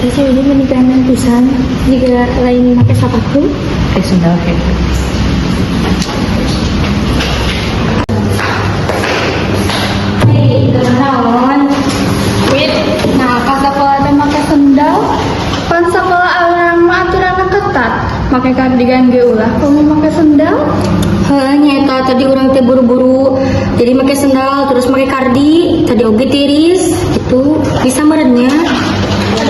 Eta sih ini menikahan pisan jika lain pakai sepatu. Sudah oke. Hei, kenaon? Wait, nah pas sekolah teh pakai sendal. Pan sekolah orang mah aturan ketat. Pakai kardigan ge ulah, kamu pakai sendal? Nyata tadi orang teh buru-buru jadi pakai sendal terus pakai kardi tadi oge tiris itu bisa merennya.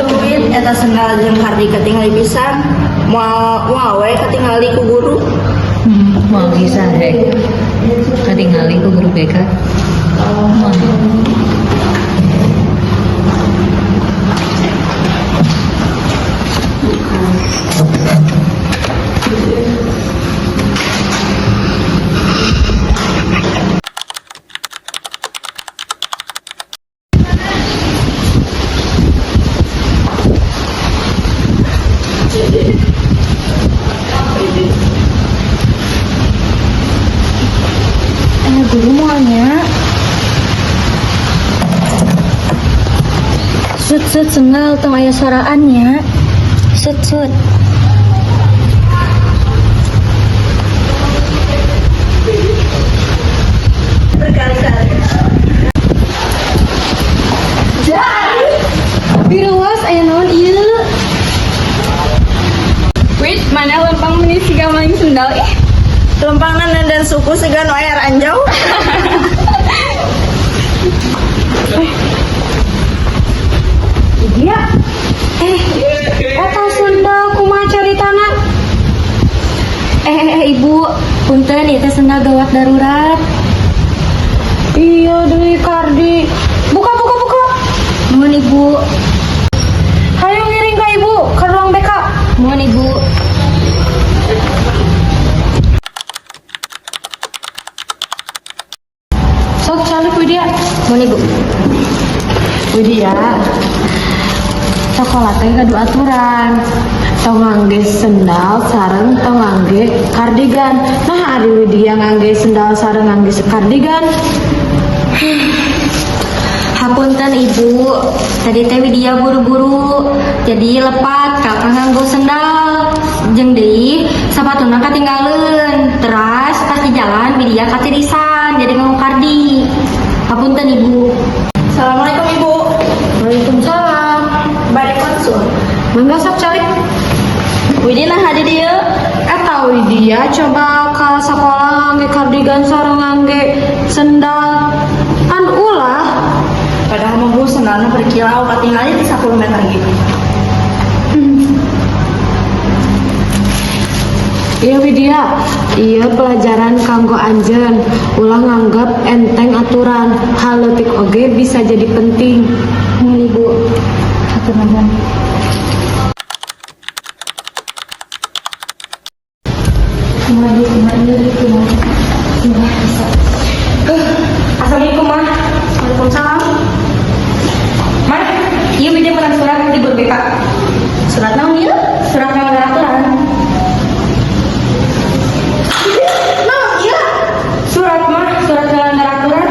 Duit eta sendal jeung kardi ketinggali pisan mau we ketinggali ku guru. Mau bisa hek. Ketinggali ku guru BK. Guru maunya Sut sendal tong aya soraannya. Sut. Berkali-kali. biruas aya naon ieu? Wait, mana lempang meni siga maling sendal ih. Lempangan dan suku segan wayar anjau. Iya. Eta sendal kumaha caritana? Ibu, punten ieu teh sendal gawat darurat. Iya deui kardi. Buka. Mohon ibu. Hayu ngiring ka ibu ke ruang BK. Mohon ibu. Sok calik Widya. Mohon ibu. Widya. Sekolah teh kudu aturan. Tong ngangge sendal sareng tong ngangge kardigan. Nah, ari Widya ngangge sendal sareng ngangge kardigan. Hapunten ibu, tadi teh Widya buru-buru, jadi lepat kakak nganggo sendal, jeung deui sapatuna katinggalin. Teras pas di jalan Widya katirisan, jadi nganggo kardi. Hapunten ibu. Assalamualaikum ibu. Waalaikumsalam. Bari konsul. Mangga sok calik. Widya nah hadi dieu. Eta Widya coba ke sekolah ngangge kardigan sareng ngangge sendal. An ulah. Padahal mah bu sendalna berkilau katinggali di 10 meter gitu. Iya Widya, iya pelajaran kanggo anjeun. Ulah nganggap enteng aturan. Hal leutik oge bisa jadi penting. Mohon ibu. Hatur nuhun. Assalamualaikum mah. Waalaikumsalam. Mah, iya Widya menang surat di guru BK. Surat naon ieu? Surat melanggar aturan. Nah, iya. Surat melanggar aturan.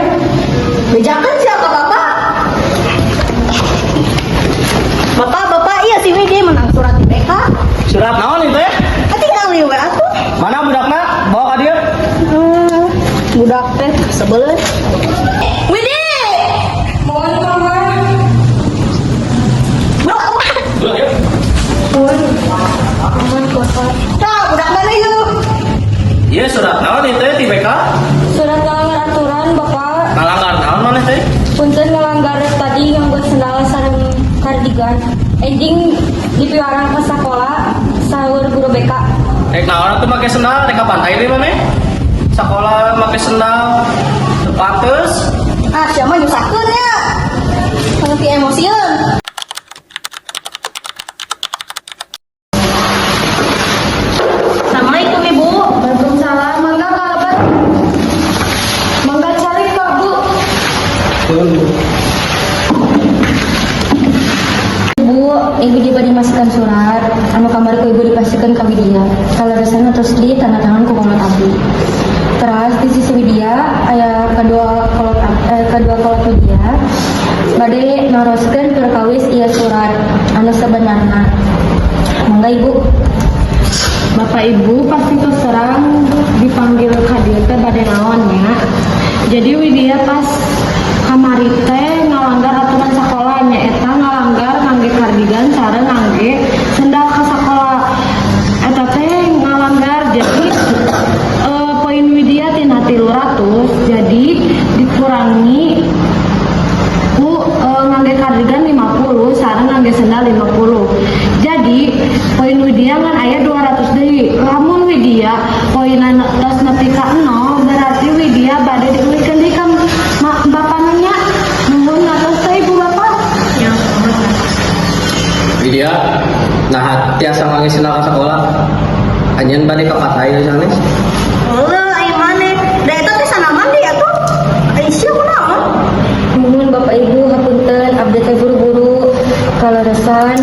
Bejakan siapa bapak? Bapak iya si Widya menang surat di BK. Surat naon itu ya? Ketinggali we atuh. Mana budakna? Bawa ka dieu. Budak teh sebelum. Widya. Mohon mama. Nah, budak mana yuk? Iya surat naon itu ya di BK? Surat melanggar aturan Bapak. Ngalanggar naon mana teh? Punten melanggar tadi yang buat sendal sareng kardigan. Ending dipiwarang ke sekolah sahur guru BK. Rek naon atuh make sendal rek ka pantai deui mana? Sekolah make sendal teu pantes. Ah, siapa nyusakeun ya? Ngerti emosian. Assalamualaikum ibu. Waalaikumsalam. Mangga kabar. Mangga calik Kak Bu. Ibu juga dimasukkan surat anu kamar ku ibu dipastikan ke Widya kalau resana terus di tanda tangan ku kolot abdi terus di sisi Widya aya kedua kolot Widya bade naroskeun perkawis ieu surat anu sebenarna. Mangga Ibu. Bapak Ibu pasti terserang dipanggil ka dieu teh bade naonnya. Jadi Widya pas kamari teh ngalanggar aturan sakolahnya eta ngalanggar ngangge kardigan sareng ngangge sendal ka sakola. Eta teh ngalanggar jadi poin Widya tina 300 jadi dikurangi ku ngangge kardigan 50 sareng ngangge sendal 50. Jadi poin Widya kan aya 200 deui. Lamun Widya poinan tos nepi ka 0 berarti Widya bade diulikeun deui ka bapana nya. Nuhun ngatos teh Ibu Bapak. Widya, nah tiasa ngangge sendal ka sekolah. Anjeun bade ka patai di sanes. Heuh, ai maneh. Da eta teh sanaman deui atuh. Ai sia kunaon? Mohon Bapak Ibu hapunten abdi teh buru-buru kaleresan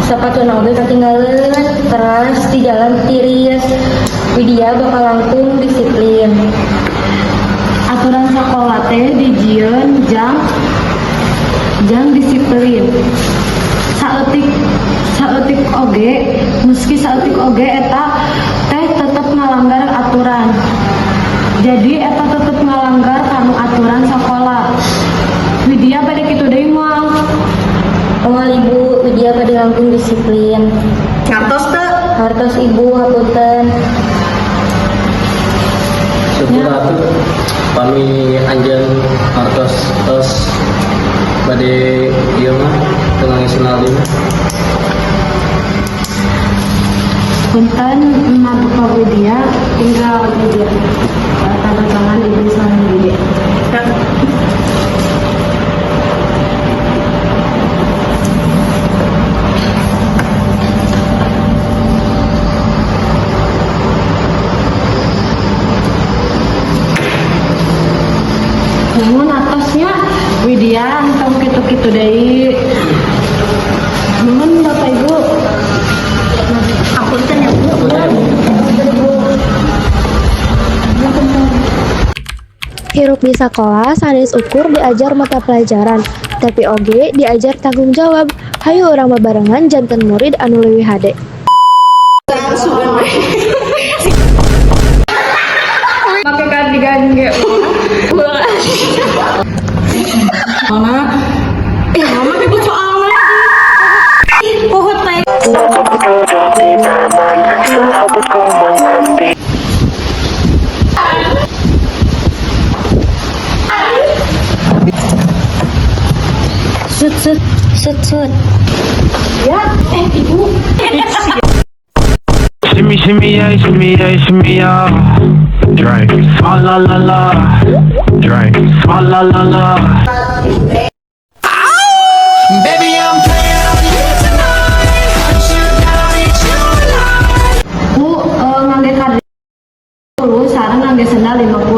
sapatuna oge katinggalan teras di jalan tiris. Widya bakal langkung disiplin. Aturan sekolah teh dijieun jang disiplin. Saeutik oge meski saeutik oge eta teh tetep ngalanggar aturan. Jadi eta tetep ngalanggar kanu aturan sekolah. Widya bade kitu deui moal. Moal Ibu, Widya bade langkung disiplin. Ngantos teu? Hartos Ibu hapunten. Syukur atuh pami anjeun hartos tos bade ieu mah teu ngangge sendal deui. Punten emak Bapak Widya tinggal Widya tanda tangan Ibu sama Widya. Nuhun atosnya Widya entong kitu-kitu deui. Nuhun Bapak Ibu. Apunten ya Bu. Hirup di sekolah sanes ukur diajar mata pelajaran, tapi oge diajar tanggung jawab. Hayu urang babarengan janten murid anu leuwih hade. Make kardigan ge ulah. Mama, Mama ibu soal lagi. Pohon teh. sut. Shimmy, shimmy, yeah, shimmy, yeah, shimmy, yeah. Drink, swalla la la. Drink, swalla la la. Baby, I'm playing on you tonight. Hunt you down, eat you alive. Ngangge kardigan 50 sareng ngangge sendal 50.